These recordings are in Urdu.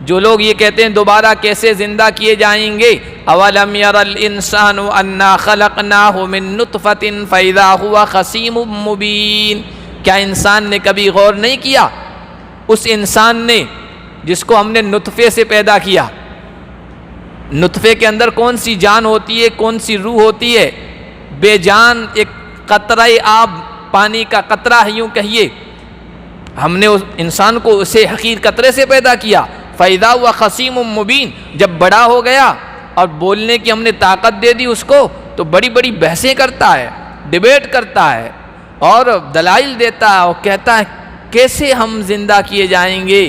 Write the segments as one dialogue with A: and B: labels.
A: جو لوگ یہ کہتے ہیں دوبارہ کیسے زندہ کیے جائیں گے، اولم یر الانسان انا خلقناہ من نطفۃ فاذا هو خصیم مبین، کیا انسان نے کبھی غور نہیں کیا، اس انسان نے جس کو ہم نے نطفے سے پیدا کیا، نطفے کے اندر کون سی جان ہوتی ہے، کون سی روح ہوتی ہے، بے جان ایک قطرہ آب، پانی کا قطرہ ہے یوں کہیے، ہم نے اس انسان کو اسے حقیر قطرے سے پیدا کیا، فَإِذَا هُوَ خَصِيمٌ مُّبِينٌ، جب بڑا ہو گیا اور بولنے کی ہم نے طاقت دے دی اس کو، تو بڑی بڑی بحثیں کرتا ہے، ڈیبیٹ کرتا ہے اور دلائل دیتا ہے اور کہتا ہے کیسے ہم زندہ کیے جائیں گے۔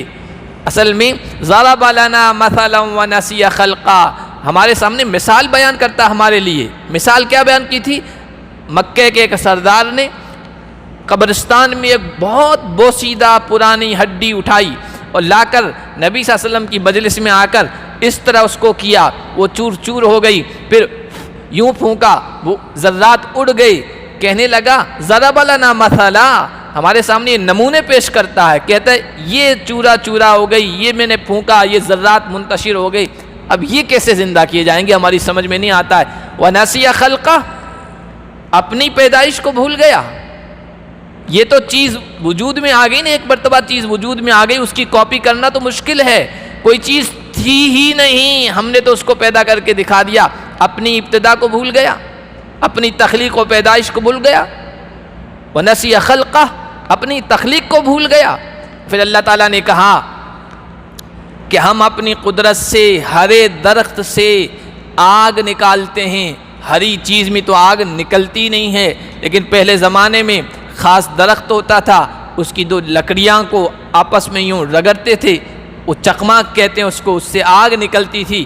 A: اصل میں ضرب لنا مثلا ونسی خلقا، ہمارے سامنے مثال بیان کرتا ہمارے لیے۔ مثال کیا بیان کی تھی؟ مکے کے ایک سردار نے قبرستان میں ایک بہت بوسیدہ پرانی ہڈی اٹھائی اور لا کر نبی صلی اللہ علیہ وسلم کی مجلس میں آ کر اس طرح اس کو کیا، وہ چور چور ہو گئی، پھر یوں پھونکا وہ ذرات اڑ گئی، کہنے لگا ضرب لنا مثلا، ہمارے سامنے یہ نمونے پیش کرتا ہے، کہتا ہے یہ چورا چورا ہو گئی، یہ میں نے پھونکا، یہ ذرات منتشر ہو گئی، اب یہ کیسے زندہ کیے جائیں گے، ہماری سمجھ میں نہیں آتا ہے۔ وَنَسِيَ خَلْقَهُ، اپنی پیدائش کو بھول گیا۔ یہ تو چیز وجود میں آ گئی نا، ایک مرتبہ چیز وجود میں آ گئی، اس کی کاپی کرنا تو مشکل ہے، کوئی چیز تھی ہی نہیں، ہم نے تو اس کو پیدا کر کے دکھا دیا، اپنی ابتدا کو بھول گیا، اپنی تخلیق و پیدائش کو بھول گیا۔ وَنَسِيَ خَلْقَهُ، اپنی تخلیق کو بھول گیا۔ پھر اللہ تعالیٰ نے کہا کہ ہم اپنی قدرت سے ہرے درخت سے آگ نکالتے ہیں، ہری چیز میں تو آگ نکلتی نہیں ہے، لیکن پہلے زمانے میں خاص درخت ہوتا تھا، اس کی دو لکڑیاں کو آپس میں یوں رگڑتے تھے، وہ چقماق کہتے ہیں اس کو، اس سے آگ نکلتی تھی۔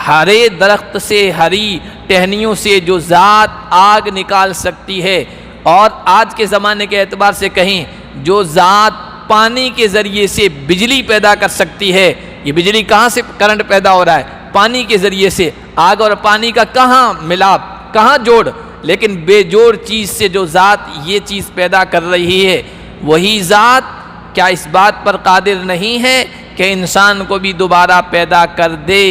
A: ہرے درخت سے، ہری ٹہنیوں سے جو ذات آگ نکال سکتی ہے، اور آج کے زمانے کے اعتبار سے کہیں جو ذات پانی کے ذریعے سے بجلی پیدا کر سکتی ہے، یہ بجلی کہاں سے کرنٹ پیدا ہو رہا ہے؟ پانی کے ذریعے سے۔ آگ اور پانی کا کہاں ملاپ، کہاں جوڑ، لیکن بے جوڑ چیز سے جو ذات یہ چیز پیدا کر رہی ہے، وہی ذات کیا اس بات پر قادر نہیں ہے کہ انسان کو بھی دوبارہ پیدا کر دے؟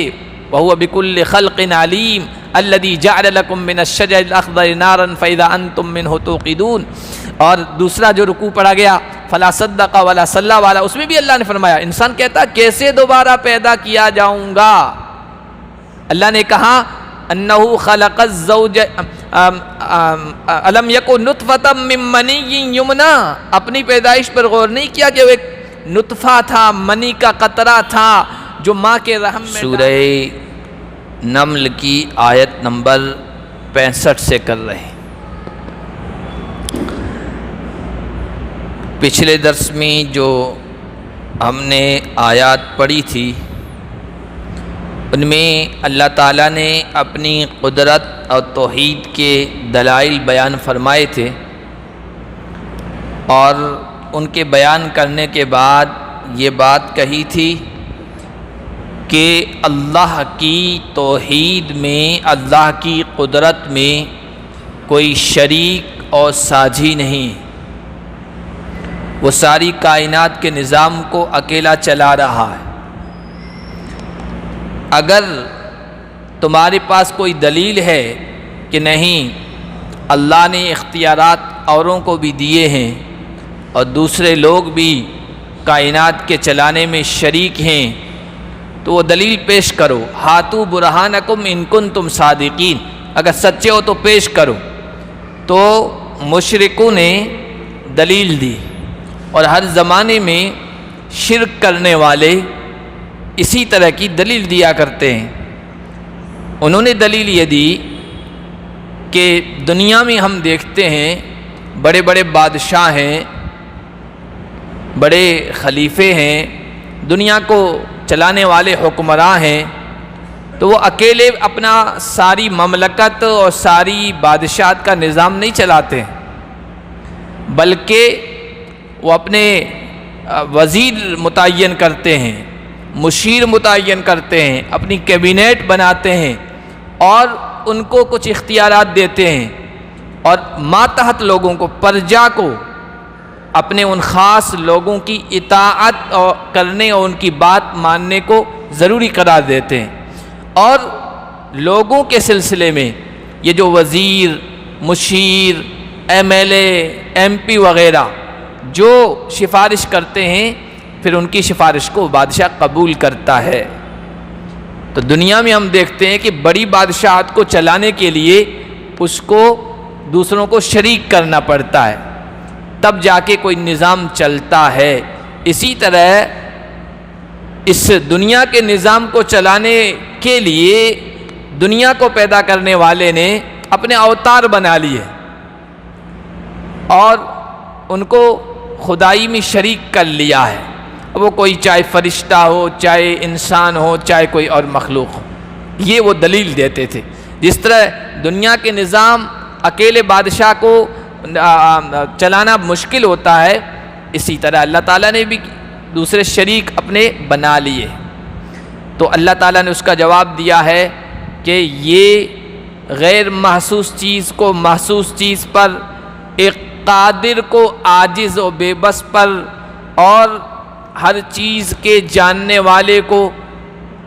A: وَهُوَ بِكُلِّ خَلْقٍ عَلِيمٌ الَّذِي جَعَلَ لَكُم مِّنَ الشَّجَرِ الْأَخْضَرِ نَارًا فَإِذَا أَنتُم مِّنْهُ تُوقِدُونَ۔ اور دوسرا جو رکوع پڑھا گیا فَلَا صَدَّقَ وَلَا صَلَّى والا، اس میں بھی اللہ نے فرمایا، انسان کہتا کیسے دوبارہ پیدا کیا جاؤں گا؟ اللہ نے کہا انہو خلق الزوج الم یکن نطفۃ من منی یمنا، اپنی پیدائش پر غور نہیں کیا کہ وہ ایک نطفہ تھا، منی کا قطرہ تھا جو ماں کے رحم میں۔ سورہ نمل کی آیت نمبر 65 سے کر رہے ہیں۔ پچھلے درس میں جو ہم نے آیات پڑھی تھی ان میں اللہ تعالیٰ نے اپنی قدرت اور توحید کے دلائل بیان فرمائے تھے، اور ان کے بیان کرنے کے بعد یہ بات کہی تھی کہ اللہ کی توحید میں، اللہ کی قدرت میں کوئی شریک اور ساجھی نہیں، وہ ساری کائنات کے نظام کو اکیلا چلا رہا ہے۔ اگر تمہارے پاس کوئی دلیل ہے کہ نہیں اللہ نے اختیارات اوروں کو بھی دیے ہیں اور دوسرے لوگ بھی کائنات کے چلانے میں شریک ہیں، تو وہ دلیل پیش کرو۔ ہاتو برہانکم ان کنتم صادقین، اگر سچے ہو تو پیش کرو۔ تو مشرکوں نے دلیل دی، اور ہر زمانے میں شرک کرنے والے اسی طرح کی دلیل دیا کرتے ہیں۔ انہوں نے دلیل یہ دی کہ دنیا میں ہم دیکھتے ہیں بڑے بڑے بادشاہ ہیں، بڑے خلیفے ہیں، دنیا کو چلانے والے حکمراں ہیں، تو وہ اکیلے اپنا ساری مملکت اور ساری بادشاہت کا نظام نہیں چلاتے ہیں، بلکہ وہ اپنے وزیر متعین کرتے ہیں، مشیر متعین کرتے ہیں، اپنی کیبنٹ بناتے ہیں اور ان کو کچھ اختیارات دیتے ہیں، اور ماتحت لوگوں کو، پرجا کو اپنے ان خاص لوگوں کی اطاعت کرنے اور ان کی بات ماننے کو ضروری قرار دیتے ہیں، اور لوگوں کے سلسلے میں یہ جو وزیر، مشیر، M L A, M P وغیرہ جو سفارش کرتے ہیں، پھر ان کی سفارش کو بادشاہ قبول کرتا ہے۔ تو دنیا میں ہم دیکھتے ہیں کہ بڑی بادشاہت کو چلانے کے لیے اس کو دوسروں کو شریک کرنا پڑتا ہے، تب جا کے کوئی نظام چلتا ہے۔ اسی طرح اس دنیا کے نظام کو چلانے کے لیے دنیا کو پیدا کرنے والے نے اپنے اوتار بنا لیے اور ان کو خدائی میں شریک کر لیا ہے، وہ کوئی چاہے فرشتہ ہو، چاہے انسان ہو، چاہے کوئی اور مخلوق ہو۔ یہ وہ دلیل دیتے تھے۔ جس طرح دنیا کے نظام اکیلے بادشاہ کو چلانا مشکل ہوتا ہے، اسی طرح اللہ تعالیٰ نے بھی دوسرے شریک اپنے بنا لیے۔ تو اللہ تعالیٰ نے اس کا جواب دیا ہے کہ یہ غیر محسوس چیز کو محسوس چیز پر، ایک قادر کو عاجز و بے بس پر، اور ہر چیز کے جاننے والے کو،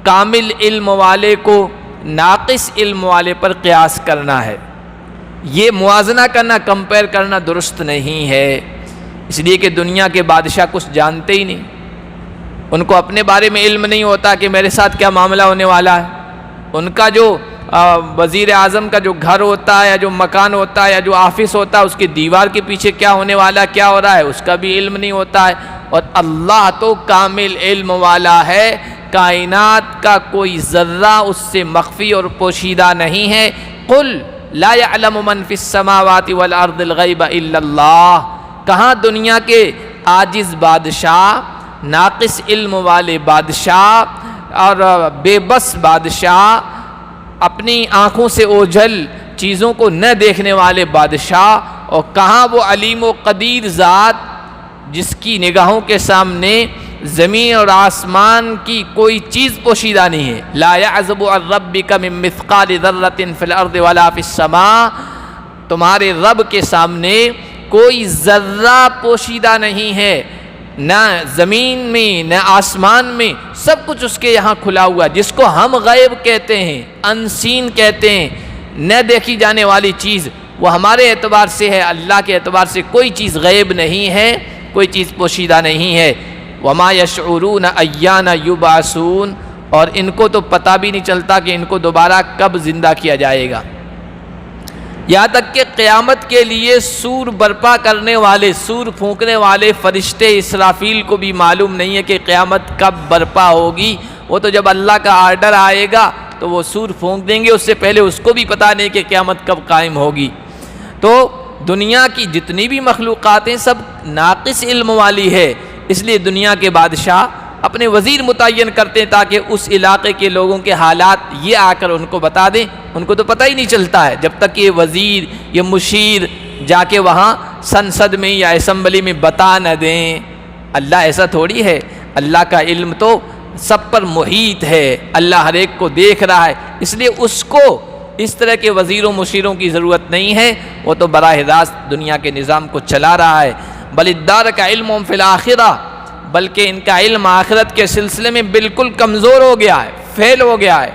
A: کامل علم والے کو ناقص علم والے پر قیاس کرنا ہے۔ یہ موازنہ کرنا، کمپیئر کرنا درست نہیں ہے، اس لیے کہ دنیا کے بادشاہ کچھ جانتے ہی نہیں، ان کو اپنے بارے میں علم نہیں ہوتا کہ میرے ساتھ کیا معاملہ ہونے والا ہے۔ ان کا جو وزیر اعظم کا جو گھر ہوتا ہے یا جو مکان ہوتا ہے یا جو آفس ہوتا ہے، اس کی دیوار کے پیچھے کیا ہونے والا ہے، کیا ہو رہا ہے، اس کا بھی علم نہیں ہوتا ہے۔ اور اللہ تو کامل علم والا ہے، کائنات کا کوئی ذرہ اس سے مخفی اور پوشیدہ نہیں ہے۔ قل لا يعلم من في السماوات والارض الغیب الا اللہ۔ کہاں دنیا کے عاجز بادشاہ، ناقص علم والے بادشاہ اور بے بس بادشاہ، اپنی آنکھوں سے اوجھل چیزوں کو نہ دیکھنے والے بادشاہ، اور کہاں وہ علیم و قدیر ذات جس کی نگاہوں کے سامنے زمین اور آسمان کی کوئی چیز پوشیدہ نہیں ہے۔ لا يعزب عن ربک من مثقال ذرۃ فی الارض ولا فی السماء۔ تمہارے رب کے سامنے کوئی ذرہ پوشیدہ نہیں ہے، نہ زمین میں نہ آسمان میں، سب کچھ اس کے یہاں کھلا ہوا ہے۔ جس کو ہم غیب کہتے ہیں، انسین کہتے ہیں، نہ دیکھی جانے والی چیز، وہ ہمارے اعتبار سے ہے، اللہ کے اعتبار سے کوئی چیز غیب نہیں ہے، کوئی چیز پوشیدہ نہیں ہے۔ وما یشعرون ایان یبعثون، اور ان کو تو پتہ بھی نہیں چلتا کہ ان کو دوبارہ کب زندہ کیا جائے گا۔ یہاں تک کہ قیامت کے لیے سور برپا کرنے والے، سور پھونکنے والے فرشتے اسرافیل کو بھی معلوم نہیں ہے کہ قیامت کب برپا ہوگی۔ وہ تو جب اللہ کا آرڈر آئے گا تو وہ سور پھونک دیں گے، اس سے پہلے اس کو بھی پتہ نہیں کہ قیامت کب قائم ہوگی۔ تو دنیا کی جتنی بھی مخلوقات ہیں سب ناقص علم والی ہے، اس لیے دنیا کے بادشاہ اپنے وزیر متعین کرتے ہیں تاکہ اس علاقے کے لوگوں کے حالات یہ آ کر ان کو بتا دیں۔ ان کو تو پتہ ہی نہیں چلتا ہے جب تک یہ وزیر، یہ مشیر جا کے وہاں سنسد میں یا اسمبلی میں بتا نہ دیں۔ اللہ ایسا تھوڑی ہے، اللہ کا علم تو سب پر محیط ہے، اللہ ہر ایک کو دیکھ رہا ہے، اس لیے اس کو اس طرح کے وزیروں مشیروں کی ضرورت نہیں ہے، وہ تو براہ راست دنیا کے نظام کو چلا رہا ہے۔ بل ادارک علمہم فی الآخرہ، بلکہ ان کا علم آخرت کے سلسلے میں بالکل کمزور ہو گیا ہے، فیل ہو گیا ہے،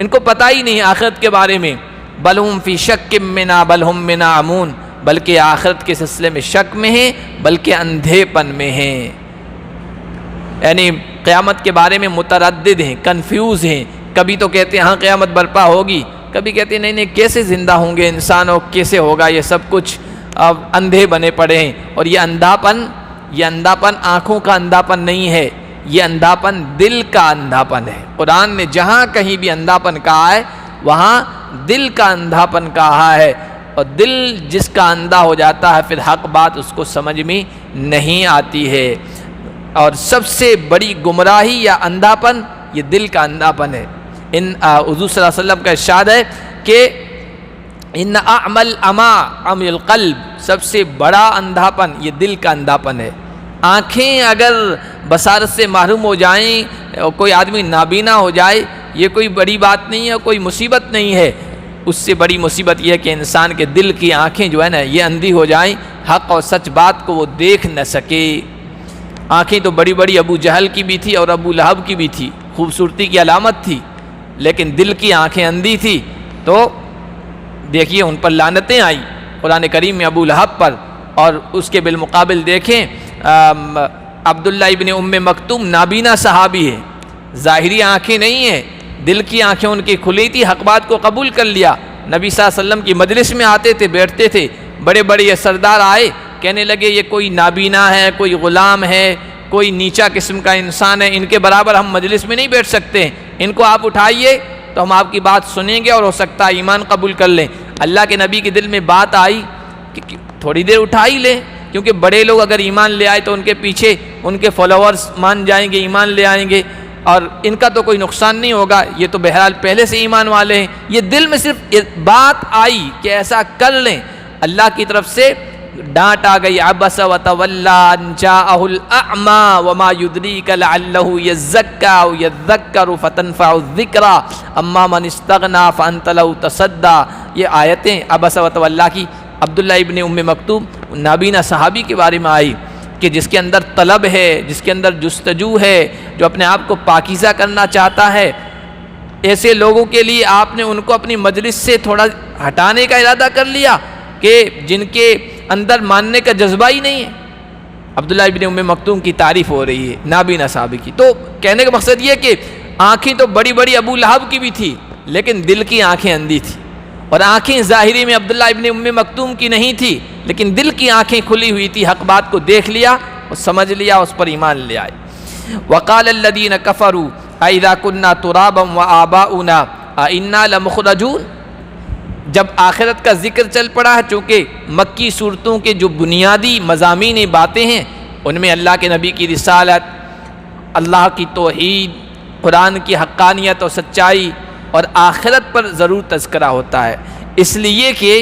A: ان کو پتہ ہی نہیں آخرت کے بارے میں۔ بل ہم فی شک منا بل ہم منا عمون، بلکہ آخرت کے سلسلے میں شک میں ہیں، بلکہ اندھے پن میں ہیں، یعنی قیامت کے بارے میں متردد ہیں، کنفیوز ہیں۔ کبھی تو کہتے ہیں ہاں قیامت برپا ہوگی، کبھی کہتے ہیں نہیں کیسے زندہ ہوں گے انسان، اور کیسے ہوگا یہ سب کچھ، اب اندھے بنے پڑے ہیں۔ اور یہ اندھاپن آنکھوں کا اندھاپن نہیں ہے، یہ اندھاپن دل کا اندھاپن ہے۔ قرآن نے جہاں کہیں بھی اندھاپن کہا ہے وہاں دل کا اندھاپن کہا ہے، اور دل جس کا اندھا ہو جاتا ہے پھر حق بات اس کو سمجھ میں نہیں آتی ہے۔ اور سب سے بڑی گمراہی یا اندھاپن یہ دل کا اندھاپن ہے۔ حضور صلی اللہ علیہ وسلم کا ارشاد ہے کہ ان اعمل عمی القلب، سب سے بڑا اندھاپن یہ دل کا اندھاپن ہے۔ آنکھیں اگر بصارت سے محروم ہو جائیں اور کوئی آدمی نابینا ہو جائے یہ کوئی بڑی بات نہیں ہے، کوئی مصیبت نہیں ہے، اس سے بڑی مصیبت یہ ہے کہ انسان کے دل کی آنکھیں جو ہے نا یہ اندھی ہو جائیں، حق اور سچ بات کو وہ دیکھ نہ سکے۔ آنکھیں تو بڑی بڑی ابو جہل کی بھی تھی اور ابو لہب کی بھی تھی، خوبصورتی کی علامت تھی، لیکن دل کی آنکھیں اندھی تھی تو دیکھیے ان پر لعنتیں آئی قرآن کریم میں ابو لہب پر۔ اور اس کے بالمقابل دیکھیں عبداللہ ابن ام مکتوم نابینا صحابی ہے، ظاہری آنکھیں نہیں ہیں، دل کی آنکھیں ان کی کھلی تھی، حق بات کو قبول کر لیا۔ نبی صلی اللہ علیہ وسلم کی مجلس میں آتے تھے، بیٹھتے تھے، بڑے بڑے یہ سردار آئے، کہنے لگے یہ کوئی نابینا ہے، کوئی غلام ہے، کوئی نیچا قسم کا انسان ہے، ان کے برابر ہم مجلس میں نہیں بیٹھ سکتے، ان کو آپ اٹھائیے تو ہم آپ کی بات سنیں گے اور ہو سکتا ہے ایمان قبول کر لیں۔ اللہ کے نبی کے دل میں بات آئی کہ تھوڑی دیر اٹھا ہی لیں، کیونکہ بڑے لوگ اگر ایمان لے آئے تو ان کے پیچھے ان کے فالوورز مان جائیں گے، ایمان لے آئیں گے، اور ان کا تو کوئی نقصان نہیں ہوگا، یہ تو بہرحال پہلے سے ایمان والے ہیں۔ یہ دل میں صرف بات آئی کہ ایسا کر لیں، اللہ کی طرف سے ڈانٹ آ گئی، عبس وتولی ان جاءہ الاعمی وما یدریک لعلہ یزکی او یذکر فتنفع الذکری اما من استغنی فانت لہ تصدی۔ یہ آیتیں عبس وتولی کی عبداللہ ابن ام مکتوم نابینا صحابی کے بارے میں آئی کہ جس کے اندر طلب ہے، جس کے اندر جستجو ہے، جو اپنے آپ کو پاکیزہ کرنا چاہتا ہے، ایسے لوگوں کے لیے آپ نے ان کو اپنی مجلس سے تھوڑا ہٹانے کا ارادہ کر لیا کہ جن کے اندر ماننے کا جذبہ ہی نہیں ہے۔ عبداللہ ابن ام مکتوم کی تعریف ہو رہی ہے نابینا صحابی کی۔ تو کہنے کا مقصد یہ کہ آنکھیں تو بڑی بڑی ابو لہب کی بھی تھی، لیکن دل کی آنکھیں اندھی تھی، اور آنکھیں ظاہری میں عبداللہ ابن ام مکتوم کی نہیں تھی، لیکن دل کی آنکھیں کھلی ہوئی تھی، حق بات کو دیکھ لیا اور سمجھ لیا، اس پر ایمان لے آئے۔ وقال الذین کفروا اذا کنا ترابا وآباؤنا انا لمخرجون۔ جب آخرت کا ذکر چل پڑا ہے، چونکہ مکی صورتوں کے جو بنیادی مضامین باتیں ہیں ان میں اللہ کے نبی کی رسالت، اللہ کی توحید، قرآن کی حقانیت اور سچائی اور آخرت پر ضرور تذکرہ ہوتا ہے، اس لیے کہ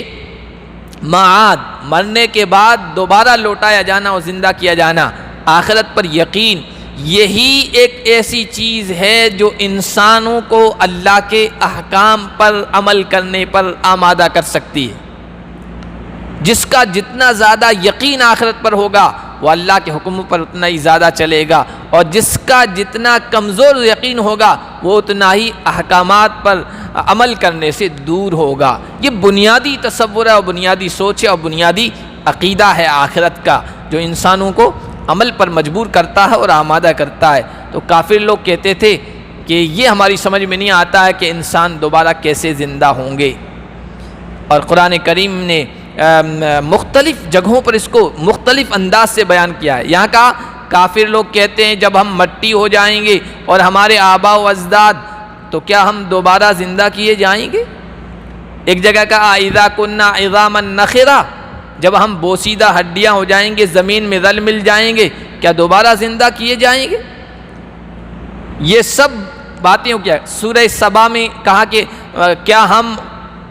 A: معاد مرنے کے بعد دوبارہ لوٹایا جانا اور زندہ کیا جانا، آخرت پر یقین، یہی ایک ایسی چیز ہے جو انسانوں کو اللہ کے احکام پر عمل کرنے پر آمادہ کر سکتی ہے۔ جس کا جتنا زیادہ یقین آخرت پر ہوگا وہ اللہ کے حکم پر اتنا ہی زیادہ چلے گا، اور جس کا جتنا کمزور یقین ہوگا وہ اتنا ہی احکامات پر عمل کرنے سے دور ہوگا۔ یہ بنیادی تصور ہے اور بنیادی سوچ ہے اور بنیادی عقیدہ ہے آخرت کا، جو انسانوں کو عمل پر مجبور کرتا ہے اور آمادہ کرتا ہے۔ تو کافر لوگ کہتے تھے کہ یہ ہماری سمجھ میں نہیں آتا ہے کہ انسان دوبارہ کیسے زندہ ہوں گے، اور قرآن کریم نے مختلف جگہوں پر اس کو مختلف انداز سے بیان کیا ہے۔ یہاں کا کافر لوگ کہتے ہیں جب ہم مٹی ہو جائیں گے اور ہمارے آباء و اجداد تو کیا ہم دوبارہ زندہ کیے جائیں گے؟ ایک جگہ کا اذا کنا عظاما نخرا، جب ہم بوسیدہ ہڈیاں ہو جائیں گے، زمین میں رل مل جائیں گے، کیا دوبارہ زندہ کیے جائیں گے؟ یہ سب باتیں کیا سورہ سبا میں کہا کہ کیا ہم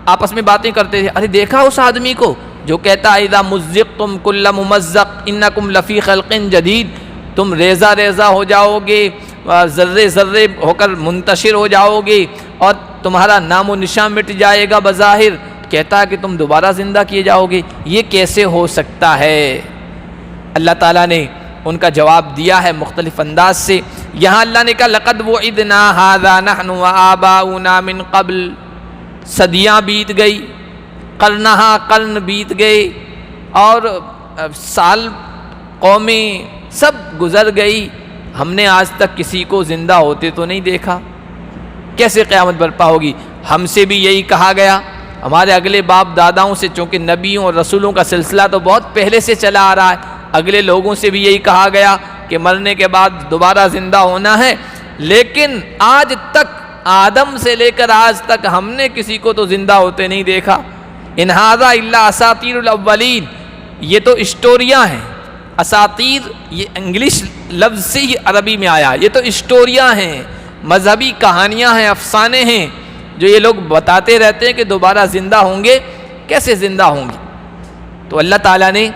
A: آپس میں باتیں کرتے تھے، ارے دیکھا اس آدمی کو جو کہتا ہے اذا مزقتم کل ممزق انکم لفی خلق جدید، تم ریزہ ریزہ ہو جاؤ گے، ذرے ذرے ہو کر منتشر ہو جاؤ گے اور تمہارا نام و نشان مٹ جائے گا بظاہر، کہتا ہے کہ تم دوبارہ زندہ کیے جاؤ گے، یہ کیسے ہو سکتا ہے؟ اللہ تعالیٰ نے ان کا جواب دیا ہے مختلف انداز سے۔ یہاں اللہ نے کہا لقد وعدنا ھذا نحن وآباؤنا من قبل، صدیاں بیت گئی، قرنہا قرن بیت گئے، اور سال قومیں سب گزر گئی، ہم نے آج تک کسی کو زندہ ہوتے تو نہیں دیکھا، کیسے قیامت برپا ہوگی؟ ہم سے بھی یہی کہا گیا، ہمارے اگلے باپ داداؤں سے، چونکہ نبیوں اور رسولوں کا سلسلہ تو بہت پہلے سے چلا آ رہا ہے، اگلے لوگوں سے بھی یہی کہا گیا کہ مرنے کے بعد دوبارہ زندہ ہونا ہے، لیکن آج تک آدم سے لے کر آج تک ہم نے کسی کو تو زندہ ہوتے نہیں دیکھا۔ ان ھذا الا اساطیر الاولین، یہ تو اسٹوریاں ہیں، اساطیر یہ انگلش لفظ سے ہی عربی میں آیا، یہ تو اسٹوریاں ہیں، مذہبی کہانیاں ہیں، افسانے ہیں، جو یہ لوگ بتاتے رہتے ہیں کہ دوبارہ زندہ ہوں گے، کیسے زندہ ہوں گے؟ تو اللہ تعالیٰ نے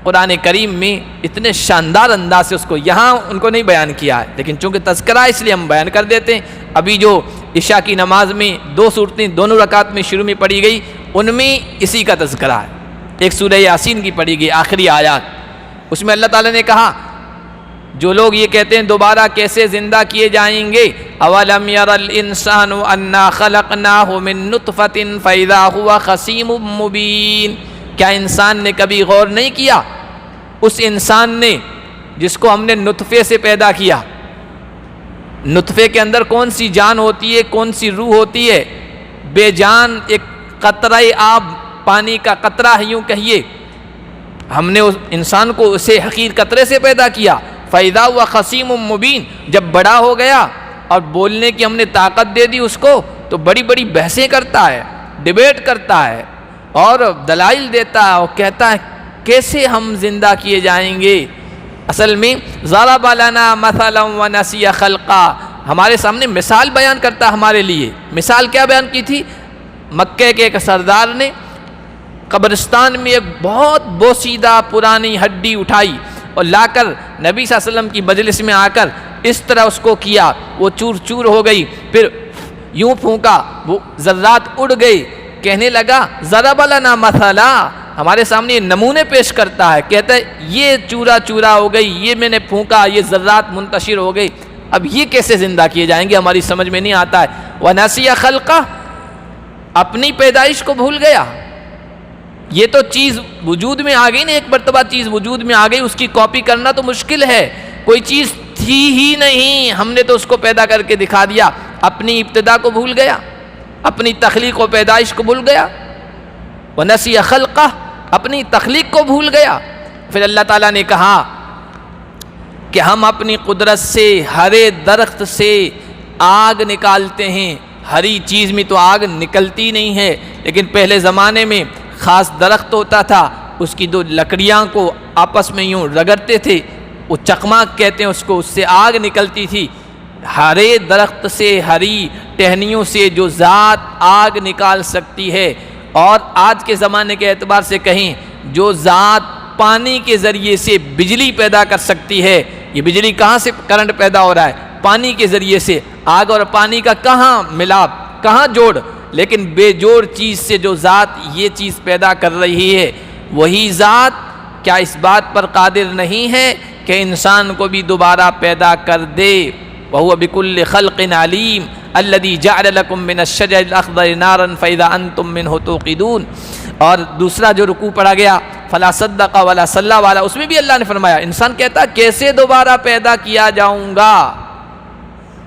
A: قرآن کریم میں اتنے شاندار انداز سے اس کو یہاں ان کو نہیں بیان کیا ہے، لیکن چونکہ تذکرہ ہے اس لیے ہم بیان کر دیتے ہیں۔ ابھی جو عشاء کی نماز میں 2 صورتیں دونوں رکعت میں شروع میں پڑھی گئی، ان میں اسی کا تذکرہ ہے۔ ایک سورہ یاسین کی پڑھی گئی آخری آیات، اس میں اللہ تعالیٰ نے کہا جو لوگ یہ کہتے ہیں دوبارہ کیسے زندہ کیے جائیں گے، اولم یر الانسان انا خلقناہ من نطفۃ فاذا هو خصیم مبین، کیا انسان نے کبھی غور نہیں کیا، اس انسان نے جس کو ہم نے نطفے سے پیدا کیا، نطفے کے اندر کون سی جان ہوتی ہے، کون سی روح ہوتی ہے، بے جان ایک قطرہ آب، پانی کا قطرہ ہے یوں کہیے، ہم نے اس انسان کو اسے حقیر قطرے سے پیدا کیا، فَإِذَا هُوَ خَصِيمٌ مُّبِينٌ، جب بڑا ہو گیا اور بولنے کی ہم نے طاقت دے دی اس کو، تو بڑی بڑی بحثیں کرتا ہے، ڈیبیٹ کرتا ہے اور دلائل دیتا ہے اور کہتا ہے کیسے ہم زندہ کیے جائیں گے۔ اصل میں ضرب لنا مثلا ونسی خلقا، ہمارے سامنے مثال بیان کرتا ہمارے لیے۔ مثال کیا بیان کی تھی؟ مکے کے ایک سردار نے قبرستان میں ایک بہت بوسیدہ پرانی ہڈی اٹھائی اور لا کر نبی صلی اللہ علیہ وسلم کی مجلس میں آ کر اس طرح اس کو کیا، وہ چور چور ہو گئی، پھر یوں پھونکا وہ ذرات اڑ گئی، کہنے لگا ضرب لنا مثلا، ہمارے سامنے یہ نمونے پیش کرتا ہے، کہتا ہے یہ چورا چورا ہو گئی، یہ میں نے پھونکا، یہ ذرات منتشر ہو گئی، اب یہ کیسے زندہ کیے جائیں گے، ہماری سمجھ میں نہیں آتا ہے۔ وَنَسِيَ خَلْقَهُ، اپنی پیدائش کو بھول گیا۔ یہ تو چیز وجود میں آ گئی نا، ایک مرتبہ چیز وجود میں آ گئی، اس کی کاپی کرنا تو مشکل ہے، کوئی چیز تھی ہی نہیں، ہم نے تو اس کو پیدا کر کے دکھا دیا، اپنی ابتدا کو بھول گیا، اپنی تخلیق و پیدائش کو بھول گیا۔ وَنَسِيَ خَلْقَهُ، اپنی تخلیق کو بھول گیا۔ پھر اللہ تعالیٰ نے کہا کہ ہم اپنی قدرت سے ہرے درخت سے آگ نکالتے ہیں، ہری چیز میں تو آگ نکلتی نہیں ہے، لیکن پہلے زمانے میں خاص درخت ہوتا تھا، اس کی دو لکڑیاں کو آپس میں یوں رگڑتے تھے، وہ چکماک کہتے ہیں اس کو، اس سے آگ نکلتی تھی۔ ہرے درخت سے، ہری ٹہنیوں سے جو ذات آگ نکال سکتی ہے، اور آج کے زمانے کے اعتبار سے کہیں جو ذات پانی کے ذریعے سے بجلی پیدا کر سکتی ہے، یہ بجلی کہاں سے کرنٹ پیدا ہو رہا ہے؟ پانی کے ذریعے سے۔ آگ اور پانی کا کہاں ملاپ، کہاں جوڑ، لیکن بے جوڑ چیز سے جو ذات یہ چیز پیدا کر رہی ہے، وہی ذات کیا اس بات پر قادر نہیں ہے کہ انسان کو بھی دوبارہ پیدا کر دے؟ وَهُوَ بِكُلِّ خَلْقٍ عَلِيمٌ الَّذِي جَعَلَ لَكُم مِّنَ الشَّجَرِ الْأَخْضَرِ نَارًا فَإِذَا أَنتُم مِّنْهُ تُوقِدُونَ۔ اور دوسرا جو رکوع پڑھا گیا فَلَا صَدَّقَ وَلَا صَلَّىٰ والا، اس میں بھی اللہ نے فرمایا انسان کہتا کیسے دوبارہ پیدا کیا جاؤں گا؟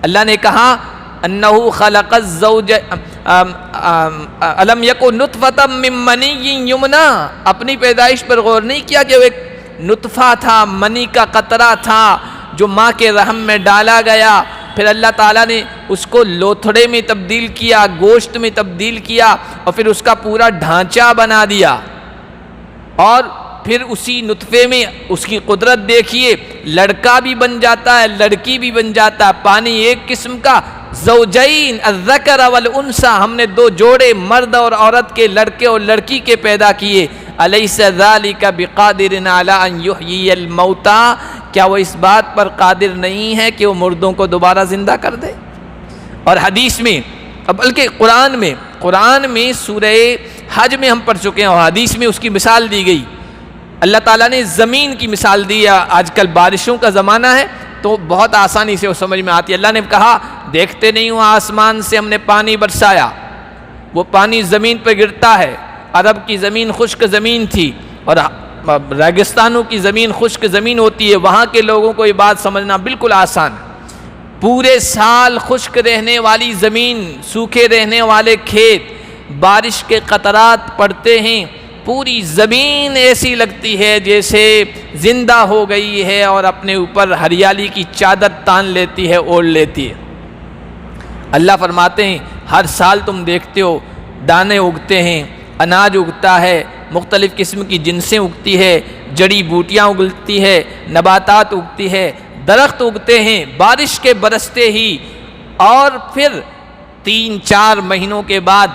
A: اللہ نے کہا انہو خلق الزوج الم یکن نطفۃ من منی یمنا، اپنی پیدائش پر غور نہیں کیا کہ وہ ایک نطفہ تھا، منی کا قطرہ تھا جو ماں کے رحم میں ڈالا گیا، پھر اللہ تعالیٰ نے اس کو لوتھڑے میں تبدیل کیا، گوشت میں تبدیل کیا، اور پھر اس کا پورا ڈھانچہ بنا دیا، اور پھر اسی نطفے میں اس کی قدرت دیکھیے، لڑکا بھی بن جاتا ہے، لڑکی بھی بن جاتا ہے، پانی ایک قسم کا، زوجین الذکر والانثی، ہم نے دو جوڑے مرد اور عورت کے، لڑکے اور لڑکی کے پیدا کیے۔ الیس ذلک بقادر علی ان یحیی الموتى، کیا وہ اس بات پر قادر نہیں ہے کہ وہ مردوں کو دوبارہ زندہ کر دے؟ اور حدیث میں، بلکہ قرآن میں سورہ حج میں ہم پڑھ چکے ہیں، اور حدیث میں اس کی مثال دی گئی۔ اللہ تعالیٰ نے زمین کی مثال دی ہے، آج کل بارشوں کا زمانہ ہے تو بہت آسانی سے وہ سمجھ میں آتی ہے۔ اللہ نے کہا دیکھتے نہیں ہو آسمان سے ہم نے پانی برسایا، وہ پانی زمین پہ گرتا ہے۔ عرب کی زمین خشک زمین تھی، اور ریگستانوں کی زمین خشک زمین ہوتی ہے، وہاں کے لوگوں کو یہ بات سمجھنا بالکل آسان ہے۔ پورے سال خشک رہنے والی زمین، سوکھے رہنے والے کھیت، بارش کے قطرات پڑتے ہیں، پوری زمین ایسی لگتی ہے جیسے زندہ ہو گئی ہے اور اپنے اوپر ہریالی کی چادر تان لیتی ہے، اوڑھ لیتی ہے۔ اللہ فرماتے ہیں ہر سال تم دیکھتے ہو دانے اگتے ہیں، اناج اگتا ہے، مختلف قسم کی جنسیں اگتی ہے، جڑی بوٹیاں اگلتی ہے، نباتات اگتی ہے، درخت اگتے ہیں بارش کے برستے ہی، اور پھر 3-4 مہینوں کے بعد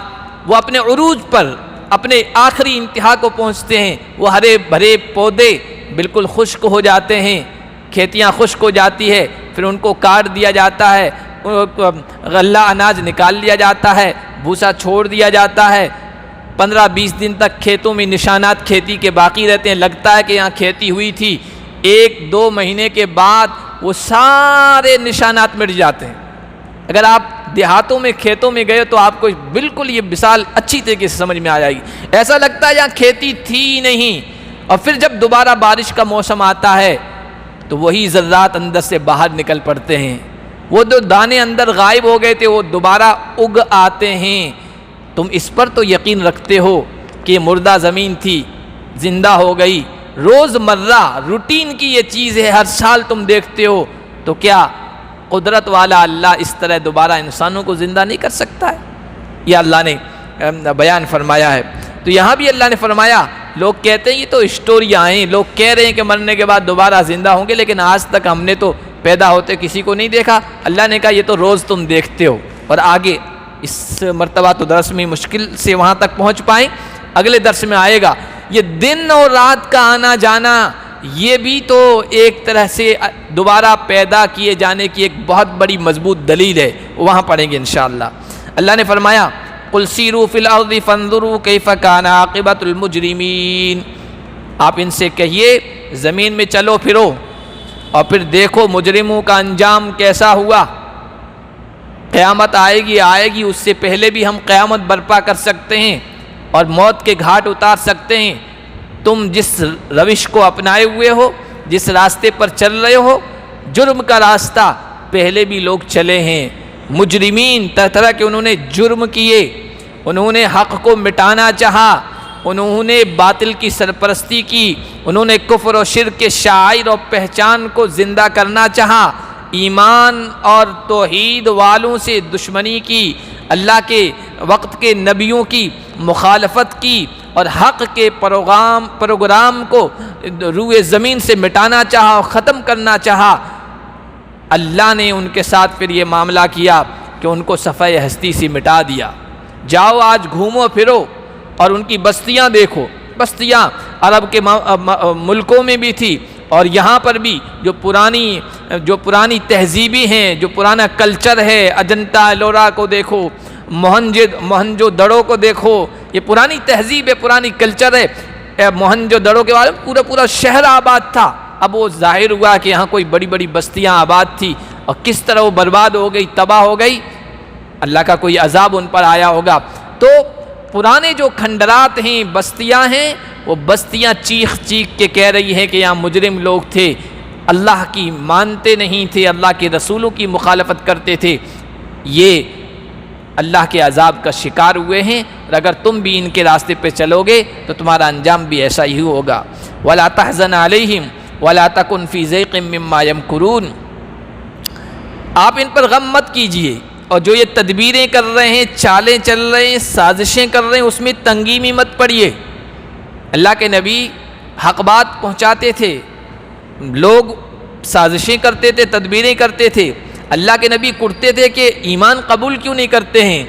A: وہ اپنے عروج پر، اپنے آخری انتہا کو پہنچتے ہیں، وہ ہرے بھرے پودے بالکل خشک ہو جاتے ہیں، کھیتیاں خشک ہو جاتی ہے، پھر ان کو کاٹ دیا جاتا ہے، غلہ اناج نکال لیا جاتا ہے، بھوسا چھوڑ دیا جاتا ہے، 15-20 دن تک کھیتوں میں نشانات کھیتی کے باقی رہتے ہیں، لگتا ہے کہ یہاں کھیتی ہوئی تھی، 1-2 مہینے کے بعد وہ سارے نشانات مٹ جاتے ہیں۔ اگر آپ دیہاتوں میں کھیتوں میں گئے تو آپ کو بالکل یہ مثال اچھی طریقے سے سمجھ میں آ جائے گی، ایسا لگتا ہے یہاں کھیتی تھی نہیں۔ اور پھر جب دوبارہ بارش کا موسم آتا ہے تو وہی ذرات اندر سے باہر نکل پڑتے ہیں، وہ جو دانے اندر غائب ہو گئے تھے وہ دوبارہ اگ آتے ہیں۔ تم اس پر تو یقین رکھتے ہو کہ یہ مردہ زمین تھی، زندہ ہو گئی، روز مرہ روٹین کی یہ چیز ہے، ہر سال تم دیکھتے ہو، تو کیا قدرت والا اللہ اس طرح دوبارہ انسانوں کو زندہ نہیں کر سکتا ہے؟ یہ اللہ نے بیان فرمایا ہے۔ تو یہاں بھی اللہ نے فرمایا، لوگ کہتے ہیں یہ تو اسٹوریاں ہیں، لوگ کہہ رہے ہیں کہ مرنے کے بعد دوبارہ زندہ ہوں گے، لیکن آج تک ہم نے تو پیدا ہوتے کسی کو نہیں دیکھا۔ اللہ نے کہا یہ تو روز تم دیکھتے ہو۔ اور آگے اس مرتبہ تو درس میں مشکل سے وہاں تک پہنچ پائیں، اگلے درس میں آئے گا، یہ دن اور رات کا آنا جانا یہ بھی تو ایک طرح سے دوبارہ پیدا کیے جانے کی ایک بہت بڑی مضبوط دلیل ہے، وہاں پڑھیں گے انشاءاللہ۔ اللہ نے فرمایا قُلْ سِیرُوا فِی الْأَرْضِ فَانْظُرُوا کَیْفَ کَانَ عَاقِبَةُ الْمُجْرِمِینَ، آپ ان سے کہیے زمین میں چلو پھرو اور پھر دیکھو مجرموں کا انجام کیسا ہوا۔ قیامت آئے گی، اس سے پہلے بھی ہم قیامت برپا کر سکتے ہیں اور موت کے گھاٹ اتار سکتے ہیں۔ تم جس روش کو اپنائے ہوئے ہو، جس راستے پر چل رہے ہو، جرم کا راستہ پہلے بھی لوگ چلے ہیں۔ مجرمین طرح طرح کے انہوں نے جرم کیے، انہوں نے حق کو مٹانا چاہا، انہوں نے باطل کی سرپرستی کی، انہوں نے کفر و شرک کے شعائر اور پہچان کو زندہ کرنا چاہا، ایمان اور توحید والوں سے دشمنی کی، اللہ کے وقت کے نبیوں کی مخالفت کی اور حق کے پروگرام کو روئے زمین سے مٹانا چاہا اور ختم کرنا چاہا۔ اللہ نے ان کے ساتھ پھر یہ معاملہ کیا کہ ان کو صفحہ ہستی سے مٹا دیا۔ جاؤ آج گھومو پھرو اور ان کی بستیاں دیکھو، بستیاں عرب کے ملکوں میں بھی تھی اور یہاں پر بھی جو پرانی تہذیبیں ہیں، جو پرانا کلچر ہے، اجنتا ایلورا کو دیکھو، موہنجو دڑو کو دیکھو، یہ پرانی تہذیب ہے، پرانی کلچر ہے۔ موہنجو دڑو کے بعد پورا شہر آباد تھا، اب وہ ظاہر ہوا کہ یہاں کوئی بڑی بڑی بستیاں آباد تھی اور کس طرح وہ برباد ہو گئی، تباہ ہو گئی، اللہ کا کوئی عذاب ان پر آیا ہوگا۔ تو پرانے جو کھنڈرات ہیں، بستیاں ہیں، وہ بستیاں چیخ چیخ کے کہہ رہی ہیں کہ یہاں مجرم لوگ تھے، اللہ کی مانتے نہیں تھے، اللہ کے رسولوں کی مخالفت کرتے تھے، یہ اللہ کے عذاب کا شکار ہوئے ہیں، اور اگر تم بھی ان کے راستے پہ چلو گے تو تمہارا انجام بھی ایسا ہی ہوگا۔ وَلَا تَحْزَنْ عَلَيْهِمْ وَلَا تَكُنْ فِي ضَيْقٍ مِّمَّا يَمْكُرُونَ، آپ ان پر غم مت کیجئے، اور جو یہ تدبیریں کر رہے ہیں، چالیں چل رہے ہیں، سازشیں کر رہے ہیں، اس میں تنگی میں مت پڑیے۔ اللہ کے نبی حق بات پہنچاتے تھے، لوگ سازشیں کرتے تھے، تدبیریں کرتے تھے، اللہ کے نبی کرتے تھے کہ ایمان قبول کیوں نہیں کرتے ہیں؟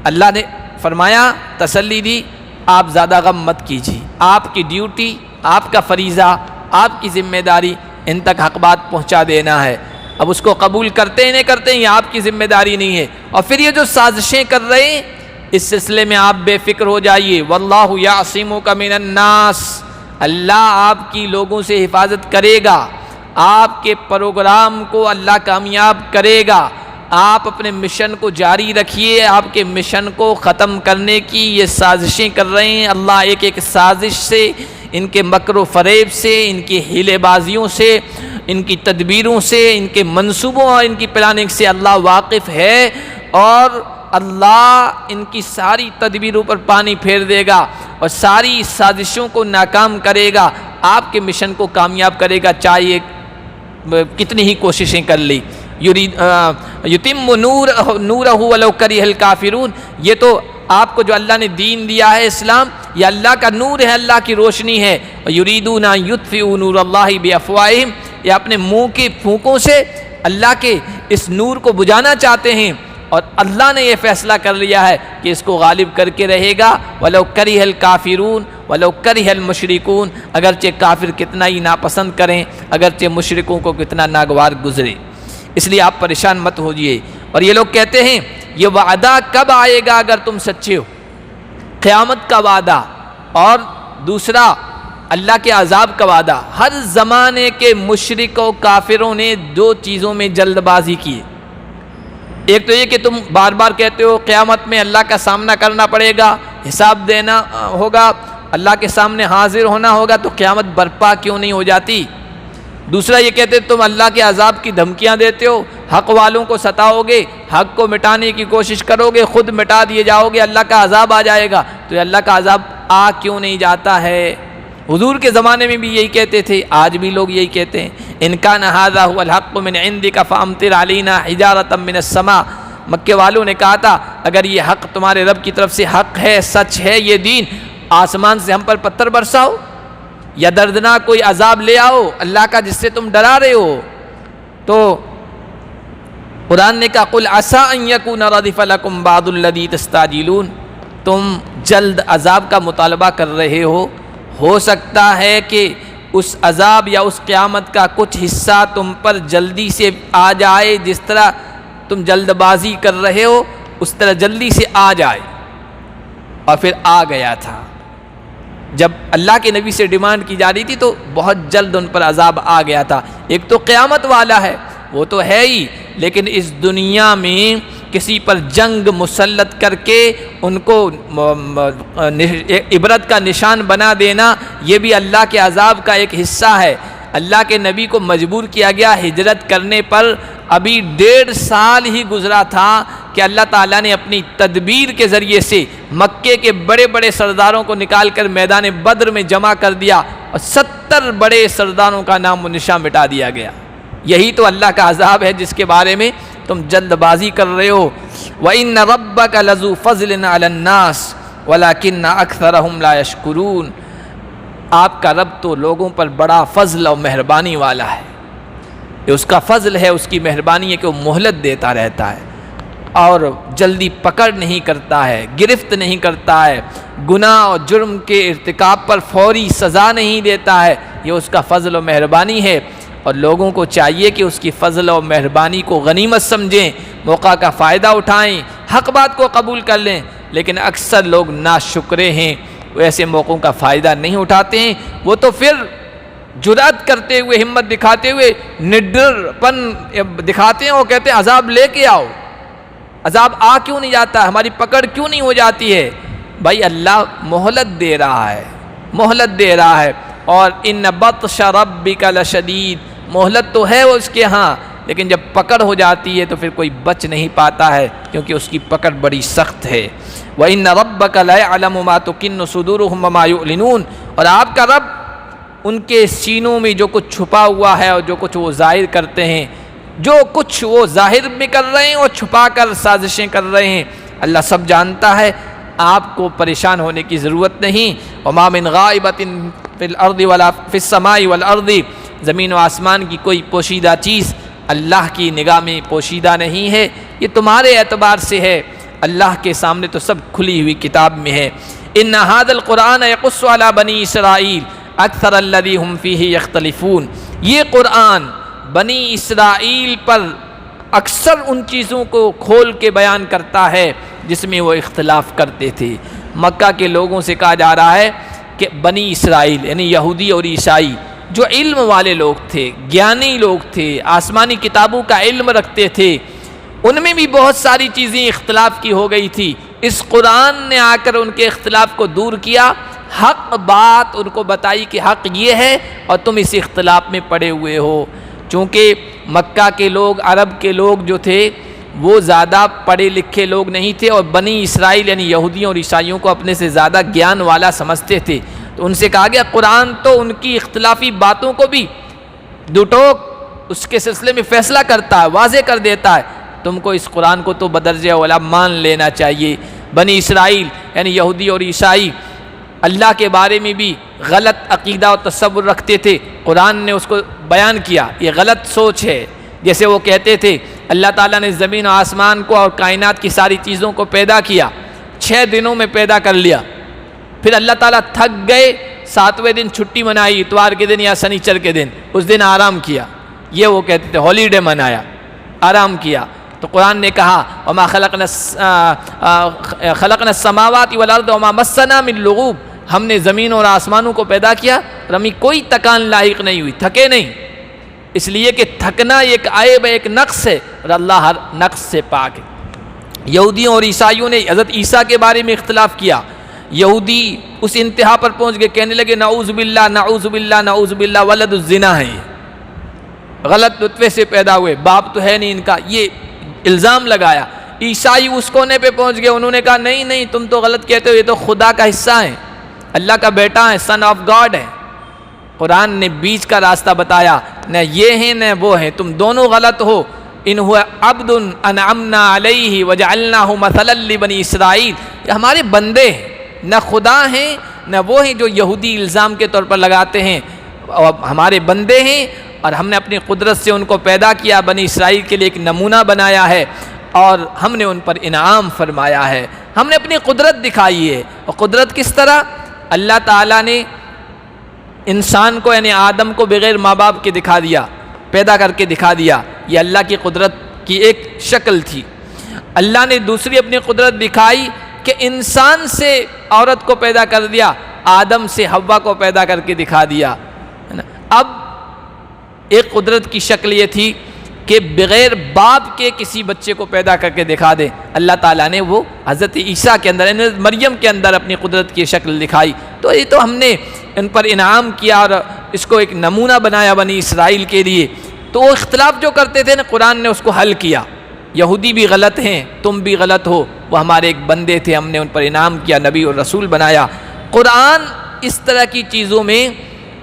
A: اللہ نے فرمایا، تسلی دی، آپ زیادہ غم مت کیجیے، آپ کی ڈیوٹی، آپ کا فریضہ، آپ کی ذمہ داری ان تک حق بات پہنچا دینا ہے۔ اب اس کو قبول کرتے ہیں نہیں کرتے ہیں یہ آپ کی ذمہ داری نہیں ہے۔ اور پھر یہ جو سازشیں کر رہے ہیں اس سلسلے میں آپ بے فکر ہو جائیے، واللہ یعصمک من الناس، اللہ آپ کی لوگوں سے حفاظت کرے گا، آپ کے پروگرام کو اللہ کامیاب کرے گا، آپ اپنے مشن کو جاری رکھیے، آپ کے مشن کو ختم کرنے کی یہ سازشیں کر رہے ہیں، اللہ ایک ایک سازش سے، ان کے مکر و فریب سے، ان کی حیلے بازیوں سے، ان کی تدبیروں سے، ان کے منصوبوں اور ان کی پلاننگ سے اللہ واقف ہے، اور اللہ ان کی ساری تدبیروں پر پانی پھیر دے گا اور ساری سازشوں کو ناکام کرے گا، آپ کے مشن کو کامیاب کرے گا، چاہیے کتنی ہی کوششیں کر لی۔ یتم نورہ ولو کرہ الکافرون، یہ تو آپ کو جو اللہ نے دین دیا ہے اسلام، یہ اللہ کا نور ہے، اللہ کی روشنی ہے۔ یریدون ان یطفئوا نور اللہ بافواہہم، یہ اپنے منہ کی پھونکوں سے اللہ کے اس نور کو بجھانا چاہتے ہیں، اور اللہ نے یہ فیصلہ کر لیا ہے کہ اس کو غالب کر کے رہے گا۔ ولو کرہ الکافرون ولو کرہ المشرکون، اگرچہ کافر کتنا ہی ناپسند کریں، اگرچہ مشرکوں کو کتنا ناگوار گزرے۔ اس لیے آپ پریشان مت ہوجئے۔ اور یہ لوگ کہتے ہیں یہ وعدہ کب آئے گا اگر تم سچے ہو؟ قیامت کا وعدہ اور دوسرا اللہ کے عذاب کا وعدہ۔ ہر زمانے کے مشرک و کافروں نے دو چیزوں میں جلد بازی کی ہے۔ ایک تو یہ کہ تم بار بار کہتے ہو قیامت میں اللہ کا سامنا کرنا پڑے گا، حساب دینا ہوگا، اللہ کے سامنے حاضر ہونا ہوگا، تو قیامت برپا کیوں نہیں ہو جاتی؟ دوسرا یہ کہتے تم اللہ کے عذاب کی دھمکیاں دیتے ہو، حق والوں کو ستاؤ گے، حق کو مٹانے کی کوشش کرو گے، خود مٹا دیے جاؤ گے، اللہ کا عذاب آ جائے گا، تو یہ اللہ کا عذاب آ کیوں نہیں جاتا ہے؟ حضور کے زمانے میں بھی یہی کہتے تھے، آج بھی لوگ یہی کہتے ہیں۔ ان کان ھذا ھو الحق من عندک فامطر علینا حجارۃ من السماء، مکے والوں نے کہا تھا اگر یہ حق تمہارے رب کی طرف سے حق ہے، سچ ہے یہ دین، آسمان سے ہم پر پتھر برساؤ یا دردناک کوئی عذاب لے آؤ اللہ کا جس سے تم ڈرا رہے ہو۔ تو قرآن نے کہا قل عسى ان يكون ردف لكم بعض الذي تستعجلون، تم جلد عذاب کا مطالبہ کر رہے ہو سکتا ہے کہ اس عذاب یا اس قیامت کا کچھ حصہ تم پر جلدی سے آ جائے، جس طرح تم جلد بازی کر رہے ہو اس طرح جلدی سے آ جائے۔ اور پھر آ گیا تھا، جب اللہ کے نبی سے ڈیمانڈ کی جا رہی تھی تو بہت جلد ان پر عذاب آ گیا تھا۔ ایک تو قیامت والا ہے، وہ تو ہے ہی، لیکن اس دنیا میں کسی پر جنگ مسلط کر کے ان کو عبرت کا نشان بنا دینا، یہ بھی اللہ کے عذاب کا ایک حصہ ہے۔ اللہ کے نبی کو مجبور کیا گیا ہجرت کرنے پر، ابھی 1.5 سال ہی گزرا تھا کہ اللہ تعالیٰ نے اپنی تدبیر کے ذریعے سے مکے کے بڑے بڑے سرداروں کو نکال کر میدان بدر میں جمع کر دیا اور 70 بڑے سرداروں کا نام و نشان مٹا دیا گیا۔ یہی تو اللہ کا عذاب ہے جس کے بارے میں تم جلد بازی کر رہے ہو۔ وَإِنَّ رَبَّكَ لَذُو فَضْلٍ عَلَى النَّاسِ وَلَكِنَّ أَكْثَرَهُمْ لَا يَشْكُرُونَ، آپ کا رب تو لوگوں پر بڑا فضل اور مہربانی والا ہے۔ یہ اس کا فضل ہے، اس کی مہربانی ہے کہ وہ مہلت دیتا رہتا ہے اور جلدی پکڑ نہیں کرتا ہے، گرفت نہیں کرتا ہے، گناہ اور جرم کے ارتکاب پر فوری سزا نہیں دیتا ہے۔ یہ اس کا فضل و مہربانی ہے، اور لوگوں کو چاہیے کہ اس کی فضل و مہربانی کو غنیمت سمجھیں، موقع کا فائدہ اٹھائیں، حق بات کو قبول کر لیں۔ لیکن اکثر لوگ ناشکرے ہیں، وہ ایسے موقعوں کا فائدہ نہیں اٹھاتے ہیں، وہ تو پھر جرأت کرتے ہوئے، ہمت دکھاتے ہوئے، نڈر پن دکھاتے ہیں، وہ کہتے ہیں عذاب لے کے آؤ، عذاب آ کیوں نہیں جاتا، ہماری پکڑ کیوں نہیں ہو جاتی ہے؟ بھائی اللہ مہلت دے رہا ہے، مہلت دے رہا ہے، اور ان بطش ربک لشدید، مہلت تو ہے وہ اس کے ہاں، لیکن جب پکڑ ہو جاتی ہے تو پھر کوئی بچ نہیں پاتا ہے، کیونکہ اس کی پکڑ بڑی سخت ہے۔ وَإِنَّ رَبَّكَ لَيَعْلَمُ مَا تُكِنُّ صُدُورُهُمْ وَمَا يُعْلِنُونَ، اور آپ کا رب ان کے سینوں میں جو کچھ چھپا ہوا ہے اور جو کچھ وہ ظاہر کرتے ہیں، جو کچھ وہ ظاہر میں کر رہے ہیں اور چھپا کر سازشیں کر رہے ہیں، اللہ سب جانتا ہے۔ آپ کو پریشان ہونے کی ضرورت نہیں۔ وَمَا مِنْ غَائِبَةٍ فِي الْأَرْضِ وَلَا فِي السَّمَاءِ وَالْأَرْضِ، زمین و آسمان کی کوئی پوشیدہ چیز اللہ کی نگاہ میں پوشیدہ نہیں ہے، یہ تمہارے اعتبار سے ہے، اللہ کے سامنے تو سب کھلی ہوئی کتاب میں ہے۔ إِنَّ هَذَا الْقُرْآنَ يَقُصُّ عَلَى بَنِي إِسْرَائِيلَ أَكْثَرَ الَّذِي هُمْ فِيهِ يَخْتَلِفُونَ، یہ قرآن بنی اسرائیل پر اکثر ان چیزوں کو کھول کے بیان کرتا ہے جس میں وہ اختلاف کرتے تھے۔ مکہ کے لوگوں سے کہا جا رہا ہے کہ بنی اسرائیل یعنی یہودی اور عیسائی جو علم والے لوگ تھے، گیانی لوگ تھے، آسمانی کتابوں کا علم رکھتے تھے، ان میں بھی بہت ساری چیزیں اختلاف کی ہو گئی تھی۔ اس قرآن نے آ کر ان کے اختلاف کو دور کیا، حق بات ان کو بتائی کہ حق یہ ہے اور تم اس اختلاف میں پڑے ہوئے ہو۔ چونکہ مکہ کے لوگ، عرب کے لوگ جو تھے وہ زیادہ پڑھے لکھے لوگ نہیں تھے، اور بنی اسرائیل یعنی یہودیوں اور عیسائیوں کو اپنے سے زیادہ گیان والا سمجھتے تھے، تو ان سے کہا گیا قرآن تو ان کی اختلافی باتوں کو بھی دو ٹوک اس کے سلسلے میں فیصلہ کرتا ہے، واضح کر دیتا ہے، تم کو اس قرآن کو تو بدرجہ اولیٰ مان لینا چاہیے۔ بنی اسرائیل یعنی یہودی اور عیسائی اللہ کے بارے میں بھی غلط عقیدہ و تصور رکھتے تھے، قرآن نے اس کو بیان کیا، یہ غلط سوچ ہے۔ جیسے وہ کہتے تھے اللہ تعالیٰ نے زمین و آسمان کو اور کائنات کی ساری چیزوں کو پیدا کیا، 6 دنوں میں پیدا کر لیا، پھر اللہ تعالیٰ تھک گئے، 7ویں دن چھٹی منائی، اتوار کے دن یا سنیچر کے دن، اس دن آرام کیا، یہ وہ کہتے تھے، ہالیڈے منایا۔ آرام کیا. تو قرآن نے کہا وما خلقنا السماوات والارض وما مسنا من لغوب، ہم نے زمین اور آسمانوں کو پیدا کیا اور ہمیں کوئی تکان لاحق نہیں ہوئی، تھکے نہیں. اس لیے کہ تھکنا ایک عیب ہے، ایک نقص ہے، اور اللہ ہر نقص سے پاک ہے. یہودیوں اور عیسائیوں نے حضرت عیسیٰ کے بارے میں اختلاف کیا. یہودی اس انتہا پر پہنچ گئے، کہنے لگے نعوذ باللہ نعوذ باللہ نعوذ باللہ، ولد الزنا ہے، یہ غلط نطفے سے پیدا ہوئے، باپ تو ہے نہیں ان کا، یہ الزام لگایا. عیسائی اس کونے پہ پہنچ گئے، انہوں نے کہا نہیں نہیں تم تو غلط کہتے ہو، یہ تو خدا کا حصہ ہے، اللہ کا بیٹا ہے، سن آف گاڈ ہے. قرآن نے بیچ کا راستہ بتایا، نہ یہ ہیں نہ وہ ہیں، تم دونوں غلط ہو. ان هو عبد انعمنا علیہ وجعلناہ مثلا لبنی اسرائیل، یہ ہمارے بندے ہیں، نہ خدا ہیں نہ وہ ہیں جو یہودی الزام کے طور پر لگاتے ہیں. ہمارے بندے ہیں اور ہم نے اپنی قدرت سے ان کو پیدا کیا، بنی اسرائیل کے لیے ایک نمونہ بنایا ہے اور ہم نے ان پر انعام فرمایا ہے. ہم نے اپنی قدرت دکھائی ہے. اور قدرت کس طرح؟ اللہ تعالیٰ نے انسان کو یعنی آدم کو بغیر ماں باپ کے دکھا دیا، پیدا کر کے دکھا دیا. یہ اللہ کی قدرت کی ایک شکل تھی. اللہ نے دوسری اپنی قدرت دکھائی کہ انسان سے عورت کو پیدا کر دیا، آدم سے حوا کو پیدا کر کے دکھا دیا. اب ایک قدرت کی شکل یہ تھی کہ بغیر باپ کے کسی بچے کو پیدا کر کے دکھا دے. اللہ تعالیٰ نے وہ حضرت عیسیٰ کے اندر یعنی مریم کے اندر اپنی قدرت کی شکل دکھائی. تو یہ تو ہم نے ان پر انعام کیا اور اس کو ایک نمونہ بنایا بنی اسرائیل کے لیے. تو وہ اختلاف جو کرتے تھے نا، قرآن نے اس کو حل کیا. یہودی بھی غلط ہیں، تم بھی غلط ہو، وہ ہمارے ایک بندے تھے، ہم نے ان پر انعام کیا، نبی اور رسول بنایا. قرآن اس طرح کی چیزوں میں،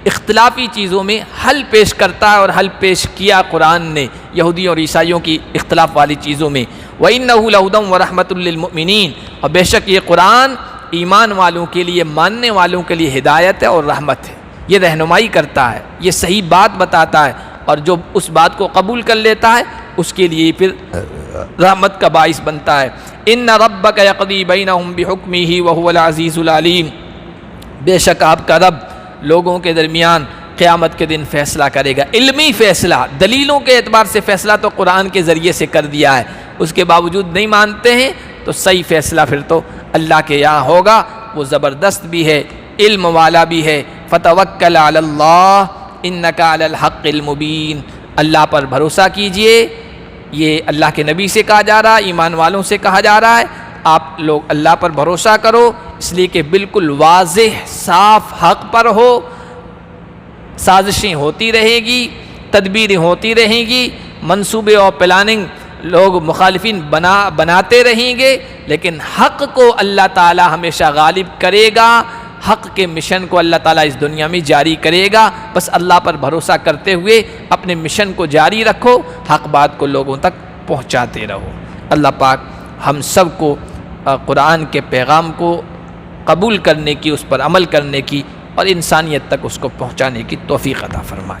A: اختلافی چیزوں میں حل پیش کرتا ہے اور حل پیش کیا قرآن نے یہودیوں اور عیسائیوں کی اختلاف والی چیزوں میں. وَإِنَّهُ لَهُدًى وَرَحْمَةٌ لِّلْمُؤْمِنِينَ، اور بے شک یہ قرآن ایمان والوں کے لیے، ماننے والوں کے لیے ہدایت ہے اور رحمت ہے. یہ رہنمائی کرتا ہے، یہ صحیح بات بتاتا ہے، اور جو اس بات کو قبول کر لیتا ہے اس کے لیے پھر رحمت کا باعث بنتا ہے. ان ربک یقضی بینہم بحکمہ وہو العزیز العلیم، بے شک آپ کا رب لوگوں کے درمیان قیامت کے دن فیصلہ کرے گا. علمی فیصلہ، دلیلوں کے اعتبار سے فیصلہ تو قرآن کے ذریعے سے کر دیا ہے، اس کے باوجود نہیں مانتے ہیں تو صحیح فیصلہ پھر تو اللہ کے یہاں ہوگا. وہ زبردست بھی ہے، علم والا بھی ہے. فتوکل علی اللہ انک علی الحق المبین، اللہ پر بھروسہ کیجئے. یہ اللہ کے نبی سے کہا جا رہا ہے، ایمان والوں سے کہا جا رہا ہے آپ لوگ اللہ پر بھروسہ کرو، اس لیے کہ بالکل واضح صاف حق پر ہو. سازشیں ہوتی رہے گی، تدبیریں ہوتی رہیں گی، منصوبے اور پلاننگ لوگ مخالفین بناتے رہیں گے، لیکن حق کو اللہ تعالی ہمیشہ غالب کرے گا. حق کے مشن کو اللہ تعالیٰ اس دنیا میں جاری کرے گا. بس اللہ پر بھروسہ کرتے ہوئے اپنے مشن کو جاری رکھو، حق بات کو لوگوں تک پہنچاتے رہو. اللہ پاک ہم سب کو قرآن کے پیغام کو قبول کرنے کی، اس پر عمل کرنے کی اور انسانیت تک اس کو پہنچانے کی توفیق عطا فرمائے.